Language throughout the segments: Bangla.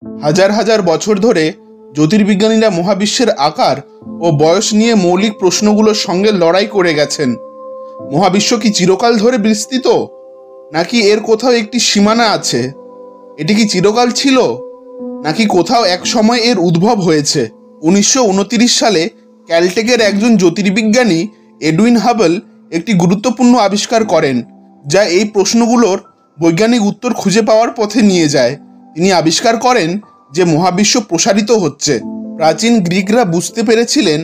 হাজার হাজার বছর ধরে জ্যোতির্বিজ্ঞানীরা মহাবিশ্বের আকার ও বয়স নিয়ে মৌলিক প্রশ্নগুলোর সঙ্গে লড়াই করে গেছেন। মহাবিশ্ব কি চিরকাল ধরে বিস্তৃত, নাকি এর কোথাও একটি সীমানা আছে? এটি কি চিরকাল ছিল, নাকি কোথাও এক সময় এর উদ্ভব হয়েছে? 1929 সালে ক্যালটেকের একজন জ্যোতির্বিজ্ঞানী এডুইন হাবল একটি গুরুত্বপূর্ণ আবিষ্কার করেন, যা এই প্রশ্নগুলোর বৈজ্ঞানিক উত্তর খুঁজে পাওয়ার পথে নিয়ে যায়। তিনি আবিষ্কার করেন যে মহাবিশ্ব প্রসারিত হচ্ছে। প্রাচীন গ্রিকরা বুঝতে পেরেছিলেন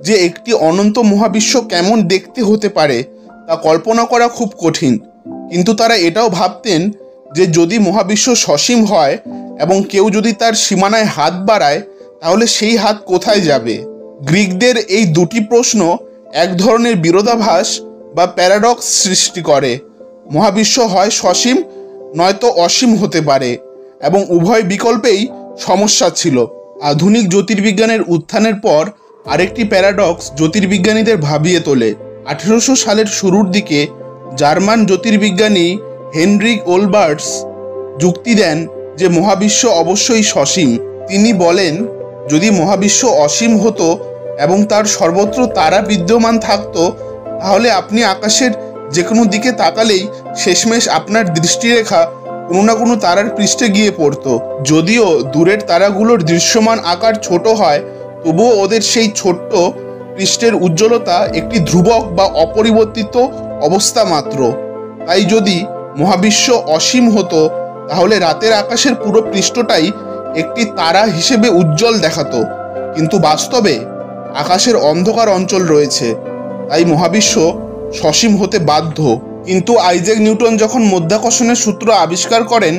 যে একটি অনন্ত মহাবিশ্ব কেমন দেখতে হতে পারে তা কল্পনা করা খুব কঠিন, কিন্তু তারা এটাও ভাবতেন যে যদি মহাবিশ্ব সসীম হয় এবং কেউ যদি তার সীমানায় হাত বাড়ায়, তাহলে সেই হাত কোথায় যাবে? গ্রিকদের এই দুটি প্রশ্ন এক ধরনের বিরোধাভাস বা প্যারাডক্স সৃষ্টি করে। মহাবিশ্ব হয় সসীম নয়তো অসীম হতে পারে, এবং উভয় বিকল্পেই সমস্যা ছিল। আধুনিক জ্যোতির্বিজ্ঞানের উত্থানের পর আরেকটি প্যারাডক্স জ্যোতির্বিজ্ঞানীদের ভাবিয়ে তোলে। 1800 সালের শুরুর দিকে জার্মান জ্যোতির্বিজ্ঞানী হেনরিক ওলবার্টস যুক্তি দেন যে মহাবিশ্ব অবশ্যই সসীম। তিনি বলেন, যদি মহাবিশ্ব অসীম হতো এবং তার সর্বত্র তারা বিদ্যমান থাকতো, তাহলে আপনি আকাশের যে কোনো দিকে তাকালেই শেষমেশ আপনার দৃষ্টিরেখা কোনো না কোনো তারার পৃষ্ঠে গিয়ে পড়তো। যদিও দূরের তারাগুলোর দৃশ্যমান আকার ছোট হয়, তবুও ওদের সেই ছোট্ট পৃষ্ঠের উজ্জ্বলতা একটি ধ্রুবক বা অপরিবর্তিত অবস্থা মাত্র। তাই যদি মহাবিশ্ব অসীম হতো, তাহলে রাতের আকাশের পুরো পৃষ্ঠটাই একটি তারা হিসেবে উজ্জ্বল দেখাতো। কিন্তু বাস্তবে আকাশের অন্ধকার অঞ্চল রয়েছে, তাই মহাবিশ্ব সসীম হতে বাধ্য। কিন্তু আইজ্যাক নিউটন যখন মাধ্যাকর্ষণের সূত্র আবিষ্কার করেন,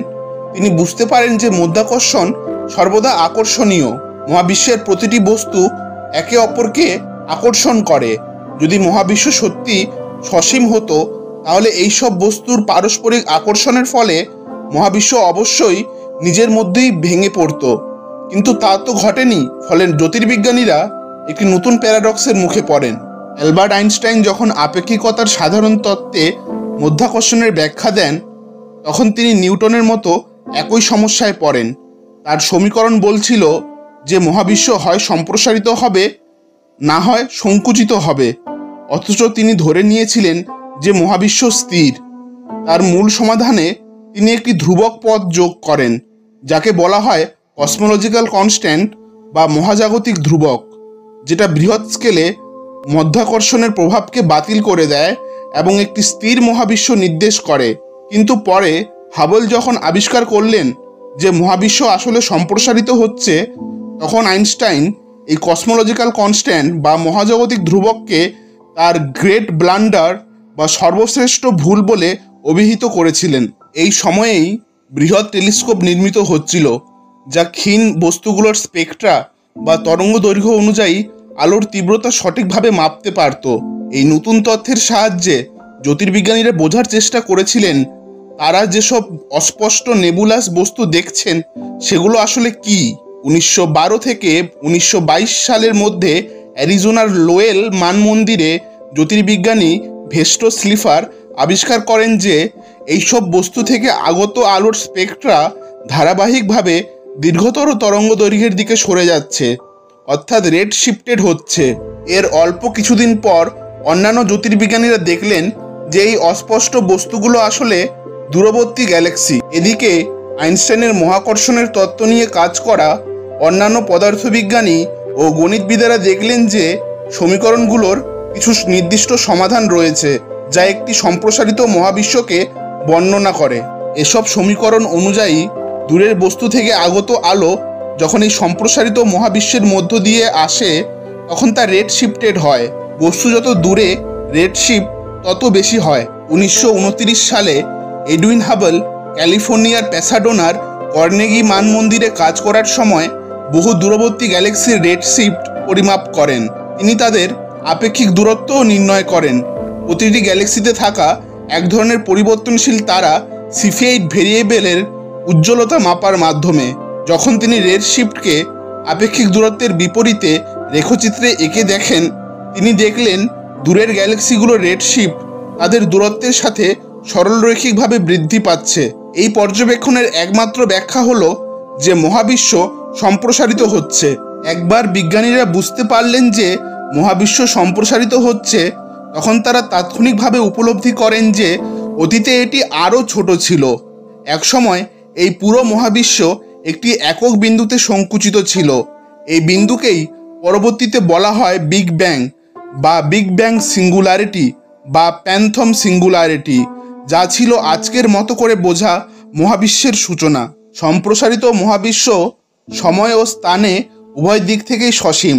তিনি বুঝতে পারেন যে মাধ্যাকর্ষণ সর্বদা আকর্ষণীয়। মহাবিশ্বের প্রতিটি বস্তু একে অপরকে আকর্ষণ করে। যদি মহাবিশ্ব সত্যি সসীম হতো, তাহলে এইসব বস্তুর পারস্পরিক আকর্ষণের ফলে মহাবিশ্ব অবশ্যই নিজের মধ্যেই ভেঙে পড়ত। কিন্তু তা তো ঘটেনি। ফলে জ্যোতির্বিজ্ঞানীরা একটি নতুন প্যারাডক্সের মুখে পড়েন। অ্যালবার্ট আইনস্টাইন যখন আপেক্ষিকতার সাধারণ তত্ত্বে মাধ্যাকর্ষণের ব্যাখ্যা দেন, তখন তিনি নিউটনের মতো একই সমস্যায় পড়েন। তার সমীকরণ বলছিল যে মহাবিশ্ব হয় সম্প্রসারিত হবে, না হয় সংকুচিত হবে। অথচ তিনি ধরে নিয়েছিলেন যে মহাবিশ্ব স্থির। তার মূল সমাধানে তিনি একটি ধ্রুবক পদ যোগ করেন, যাকে বলা হয় কসমোলজিক্যাল কনস্ট্যান্ট বা মহাজাগতিক ধ্রুবক, যেটা বৃহৎ স্কেলে মাধ্যাকর্ষণের প্রভাবকে বাতিল করে দেয় এবং একটি স্থির মহাবিশ্ব নির্দেশ করে। কিন্তু পরে হাবল যখন আবিষ্কার করলেন যে মহাবিশ্ব আসলে সম্প্রসারিত হচ্ছে, তখন আইনস্টাইন এই কসমোলজিক্যাল কনস্ট্যান্ট বা মহাজাগতিক ধ্রুবককে তার গ্রেট ব্লান্ডার বা সর্বশ্রেষ্ঠ ভুল বলে অভিহিত করেছিলেন। এই সময়েই বৃহৎ টেলিস্কোপ নির্মিত হচ্ছিল, যা ক্ষীণ বস্তুগুলোর স্পেকট্রা বা তরঙ্গ দৈর্ঘ্য অনুযায়ী আলোর তীব্রতা সঠিকভাবে মাপতে পারত। এই নতুন তথ্যের সাহায্যে জ্যোতির্বিজ্ঞানীরা বোঝার চেষ্টা করেছিলেন তারা যেসব অস্পষ্ট নেবুলাস বস্তু দেখছেন সেগুলো আসলে কি। 1912 থেকে 1922 সালের মধ্যে অ্যারিজোনার লোয়েল মানমন্দিরে জ্যোতির্বিজ্ঞানী ভেস্টো স্লিফার আবিষ্কার করেন যে এইসব বস্তু থেকে আগত আলোর স্পেকট্রা ধারাবাহিকভাবে দীর্ঘতর তরঙ্গ দৈর্ঘ্যের দিকে সরে যাচ্ছে, অর্থাৎ রেড শিফটেড হচ্ছে। এর অল্প কিছুদিন পর অন্যান্য জ্যোতির্বিজ্ঞানীরা দেখলেন যে এই অস্পষ্ট বস্তুগুলো আসলে দূরবর্তী গ্যালাক্সি। এদিকে আইনস্টাইনের মহাকর্ষণের তত্ত্ব নিয়ে কাজ করা অন্যান্য পদার্থবিজ্ঞানী ও গণিতবিদেরা দেখলেন যে সমীকরণগুলোর কিছু নির্দিষ্ট সমাধান রয়েছে, যা একটি সম্প্রসারিত মহাবিশ্বকে বর্ণনা করে। এসব সমীকরণ অনুযায়ী দূরের বস্তু থেকে আগত আলো যখন এই সম্প্রসারিত মহাবিশ্বের মধ্য দিয়ে আসে, তখন তা রেড শিফটেড হয়। বস্তু যত দূরে, রেড শিফট তত বেশি হয়। 1929 সালে এডুইন হাবল ক্যালিফোর্নিয়ার প্যাসাডোনার কর্নেগি মানমন্দিরে কাজ করার সময় বহু দূরবর্তী গ্যালাক্সির রেড শিফট পরিমাপ করেন। তিনি তাদের আপেক্ষিক দূরত্বও নির্ণয় করেন, প্রতিটি গ্যালাক্সিতে থাকা এক ধরনের পরিবর্তনশীল তারা সিফিয়াইট ভেরিয়েবলের উজ্জ্বলতা মাপার মাধ্যমে। যখন তিনি রেড শিফটকে আপেক্ষিক দূরত্বের বিপরীতে রেখচিত্রে এঁকে দেখেন, তিনি দেখলেন দূরের গ্যালাক্সিগুলোর রেড শিফট তাদের দূরত্বের সাথে সরলরৈখিকভাবে বৃদ্ধি পাচ্ছে। এই পর্যবেক্ষণের একমাত্র ব্যাখ্যা হলো যে মহাবিশ্ব সম্প্রসারিত হচ্ছে। একবার বিজ্ঞানীরা বুঝতে পারলেন যে মহাবিশ্ব সম্প্রসারিত হচ্ছে, তখন তারা তাৎক্ষণিকভাবে উপলব্ধি করেন যে অতীতে এটি আরও ছোট ছিল। একসময় এই পুরো মহাবিশ্ব একটি একক বিন্দুতে সংকুচিত ছিল। এই বিন্দুকেই পরবর্তীতে বলা হয় বিগ ব্যাং বা বিগ ব্যাং সিঙ্গুলারিটি বা প্যান্থম সিঙ্গুলারিটি, যা ছিল আজকের মতো করে বোঝা মহাবিশ্বের সূচনা। সম্প্রসারিত মহাবিশ্ব সময় ও স্থানে উভয় দিক থেকেই সসীম।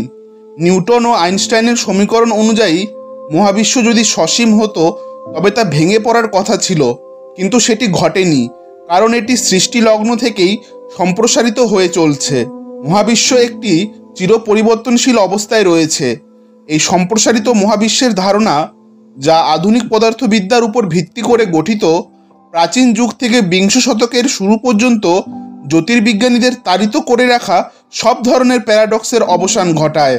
নিউটন ও আইনস্টাইনের সমীকরণ অনুযায়ী মহাবিশ্ব যদি সসীম হতো তবে তা ভেঙে পড়ার কথা ছিল, কিন্তু সেটি ঘটেনি, কারণ এটি সৃষ্টিলগ্ন থেকেই সম্প্রসারিত হয়ে চলছে। মহাবিশ্ব একটি চিরপরিবর্তনশীল অবস্থায় রয়েছে। এই সম্প্রসারিত মহাবিশ্বের ধারণা, যা আধুনিক পদার্থবিদ্যার উপর ভিত্তি করে গঠিত, প্রাচীন যুগ থেকে বিংশ শতকের শুরু পর্যন্ত জ্যোতির্বিজ্ঞানীদের তাড়িত করে রাখা সব ধরনের প্যারাডক্সের অবসান ঘটায়।